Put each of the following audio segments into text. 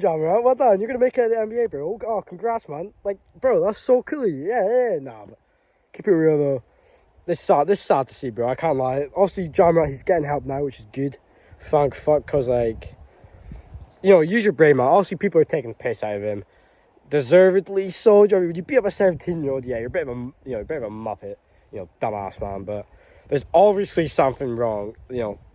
Ja Morant. Well done. You're gonna make it in the NBA, bro. Oh, congrats, man. Like, bro, that's so cool of you. Yeah. Nah, but keep it real though. This is sad to see, bro. I can't lie. Obviously, Ja Morant, he's getting help now, which is good. Thank fuck, cause like, use your brain, man. Obviously, people are taking the piss out of him, deservedly so. When you beat up a 17-year-old, yeah, you're a bit of a muppet, dumbass, man. But there's obviously something wrong.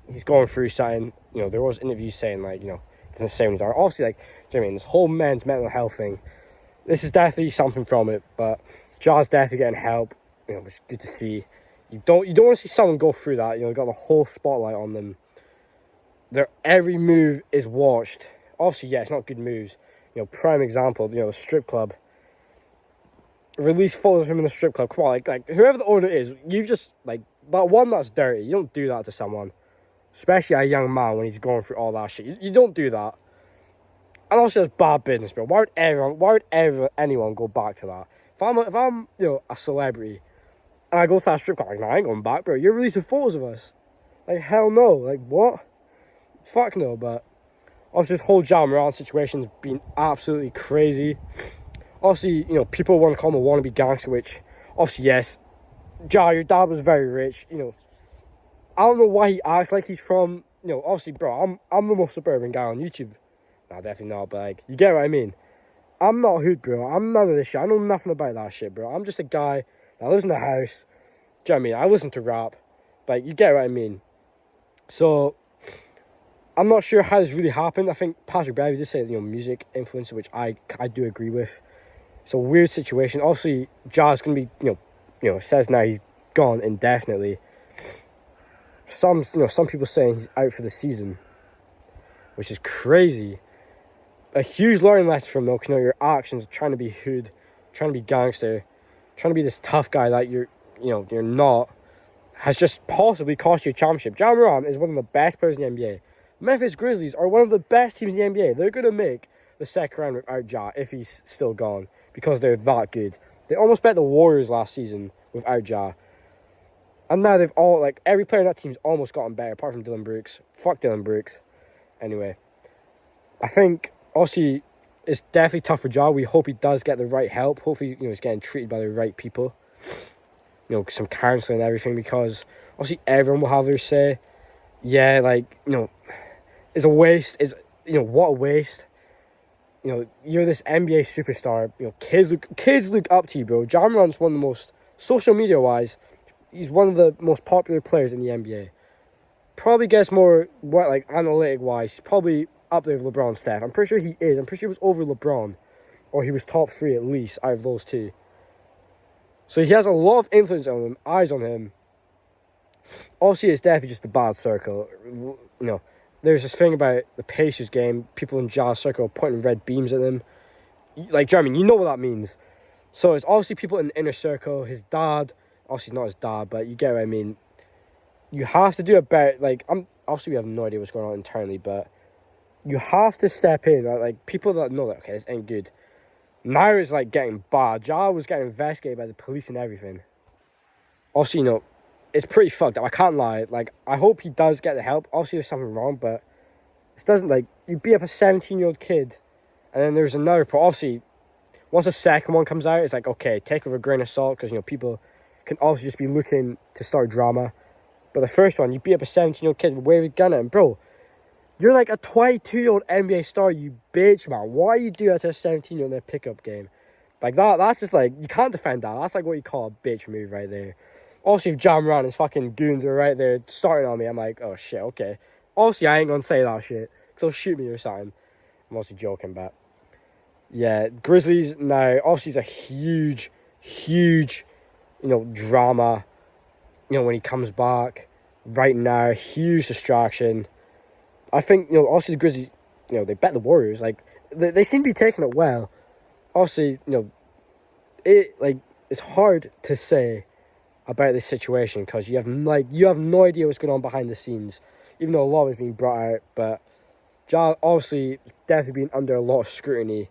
He's going through something. There was interviews saying like, it's the same as our. Obviously, like, do you know what I mean? This whole men's mental health thing. This is definitely something from it, but Ja's definitely getting help. It's good to see. You don't want to see someone go through that. Got the whole spotlight on them. Their every move is watched. Obviously, yeah, it's not good moves. Prime example, the strip club. Release photos of him in the strip club. Come on, like whoever the owner is, you've just, like, that one that's dirty. You don't do that to someone. Especially a young man when he's going through all that shit. You don't do that. And also, it's bad business, bro. Why would ever anyone go back to that? If I'm a celebrity, and I go to that strip club, like, nah, I ain't going back, bro. You're releasing photos of us. Like, hell no. Like, what? Fuck no, but obviously this whole Ja Morant situation's been absolutely crazy. Obviously, people want to call him a wannabe gangster, which, obviously, yes. Ja, your dad was very rich, I don't know why he acts like he's from, obviously, bro, I'm the most suburban guy on YouTube. Nah, definitely not, but, like, you get what I mean. I'm not hood, bro. I'm none of this shit. I know nothing about that shit, bro. I'm just a guy that lives in a house. Do you know what I mean? I listen to rap. Like, you get what I mean. So, I'm not sure how this really happened. I think Patrick Beverly did say, music influencer, which I do agree with. It's a weird situation. Obviously, Ja's going to be, says now he's gone indefinitely. Some people saying he's out for the season, which is crazy. A huge learning lesson from though, your actions, trying to be hood, trying to be gangster, trying to be this tough guy that you're not, has just possibly cost you a championship. Ja Morant is one of the best players in the NBA. Memphis Grizzlies are one of the best teams in the NBA. They're gonna make the second round without Ja if he's still gone, because they're that good. They almost bet the Warriors last season without Ja. And now they've all, like, every player in that team's almost gotten better, apart from Dylan Brooks. Fuck Dylan Brooks. Anyway, I think, obviously, it's definitely tough for Ja. We hope he does get the right help. Hopefully, he's getting treated by the right people. Some counselling and everything, because, obviously, everyone will have their say. Yeah, like, it's a waste. What a waste. You're this NBA superstar. Kids look up to you, bro. Ja Morant's one of the most, social media-wise, he's one of the most popular players in the NBA. Probably gets more, analytic-wise, he's probably up there with LeBron and Steph. I'm pretty sure he is. I'm pretty sure he was over LeBron. Or he was top 3 at least out of those two. So he has a lot of influence on him, eyes on him. Obviously, it's definitely just a bad circle. There's this thing about the Pacers game, people in Ja's circle pointing red beams at them. Like, do you know what I mean? You know what that means. So it's obviously people in the inner circle, his dad, obviously not his dad, but you get what I mean. You have to do a better, obviously we have no idea what's going on internally, but you have to step in. Like, people that know that, okay, this ain't good. Now it's, like, getting bad. Ja was getting investigated by the police and everything. Obviously, it's pretty fucked up. I can't lie. Like, I hope he does get the help. Obviously, there's something wrong, but it doesn't, like, you beat up a 17-year-old kid, and then there's another report. Obviously, once the second one comes out, it's like, okay, take it with a grain of salt, because, people can obviously just be looking to start drama. But the first one, you beat up a 17-year-old kid with a waving gun at him. Bro, you're like a 22-year-old NBA star, you bitch, man. Why you do that to a 17-year-old in a pickup game? Like, that's just, like, you can't defend that. That's, like, what you call a bitch move right there. Obviously, if Ja Morant and his fucking goons are right there starting on me, I'm like, oh, shit, okay. Obviously, I ain't gonna say that shit, because they'll shoot me or something. I'm mostly joking, but yeah, Grizzlies now, obviously, it's a huge, drama, when he comes back. Right now, huge distraction. I think, obviously, the Grizzlies, they bet the Warriors. Like, they seem to be taking it well. Obviously, it's hard to say about this situation, because you have no idea what's going on behind the scenes, even though a lot is being brought out. But Ja obviously definitely been under a lot of scrutiny,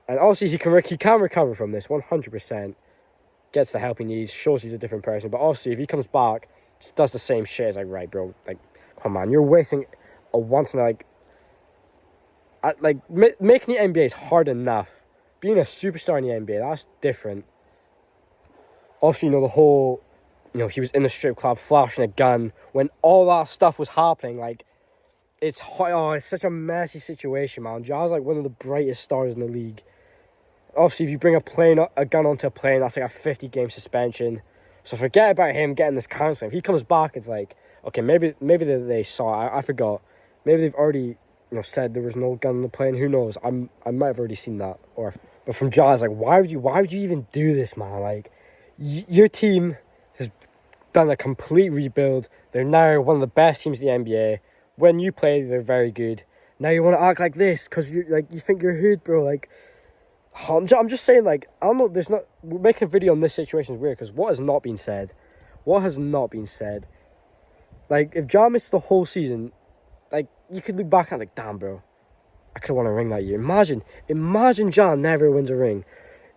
and obviously he can recover from this 100%. Gets the help he needs, shows he's a different person. But obviously, if he comes back, just does the same shit, it's like, right, bro, like, come on, you're wasting a once in Making the NBA is hard enough. Being a superstar in the NBA, that's different. Obviously, the whole, he was in the strip club flashing a gun when all that stuff was happening. Like, it's such a messy situation, man. Ja's like one of the brightest stars in the league. Obviously, if you bring a gun onto a plane, that's like a 50-game suspension. So forget about him getting this counseling. If he comes back, it's like, okay, maybe they saw it. I forgot. Maybe they've already, said there was no gun on the plane. Who knows? I might have already seen that. But from Ja's like, why would you even do this, man? Like, your team has done a complete rebuild. They're now one of the best teams in the NBA. When you play, they're very good. Now you want to act like this because you think you're hood, bro. Like, I'm just saying, like, I don't know. We're making a video on this situation is weird because what has not been said? What has not been said? Like, if Ja missed the whole season, like, you could look back and like, damn, bro, I could have won a ring that year. Imagine Ja never wins a ring.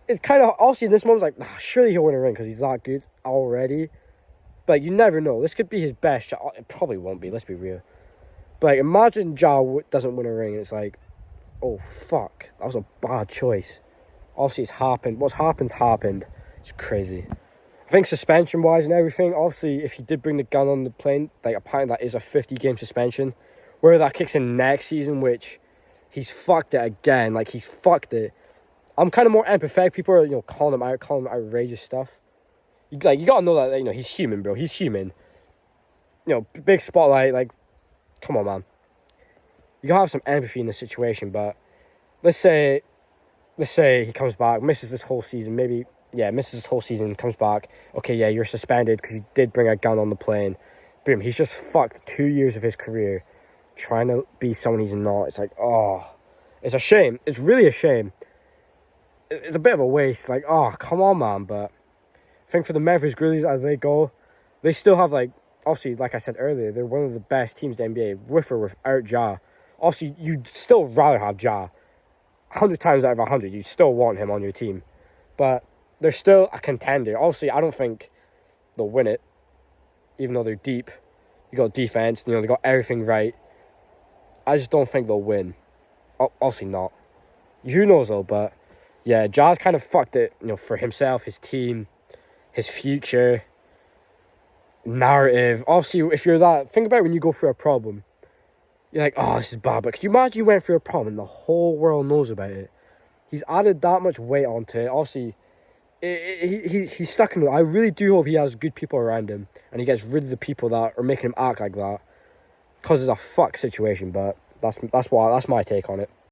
It's kind of, obviously, in this moment, like, nah, surely he'll win a ring because he's that good already. But you never know. This could be his best shot. It probably won't be, let's be real. But, like, imagine Ja doesn't win a ring and it's like, oh, fuck, that was a bad choice. Obviously, it's happened. What's happened. It's crazy. I think suspension-wise and everything, obviously, if he did bring the gun on the plane, like, apparently that is a 50-game suspension. Whether that kicks in next season, which he's fucked it again. Like, he's fucked it. I'm kind of more empathetic. People are, calling him outrageous stuff. You gotta know that, he's human, bro. He's human. Big spotlight, like, come on, man. You gotta have some empathy in the situation, but let's say he comes back, misses this whole season, comes back. Okay, yeah, you're suspended because you did bring a gun on the plane. Boom, he's just fucked 2 years of his career trying to be someone he's not. It's like, it's a shame. It's really a shame. It's a bit of a waste. Like, come on, man. But I think for the Memphis Grizzlies, as they go, they still have, like, obviously, like I said earlier, they're one of the best teams in the NBA, with or without Ja. Obviously, you'd still rather have Ja. 100 times out of 100, you still want him on your team. But they're still a contender. Obviously, I don't think they'll win it, even though they're deep. You got defense, they got everything right. I just don't think they'll win. Obviously not. Who knows though, but yeah, Ja's kind of fucked it, for himself, his team, his future, narrative. Obviously, if you're that, think about when you go through a problem. You're like, this is bad, but can you imagine you went through a problem and the whole world knows about it? He's added that much weight onto it. Obviously, he's stuck in it. I really do hope he has good people around him and he gets rid of the people that are making him act like that. Because it's a fuck situation, but that's my take on it.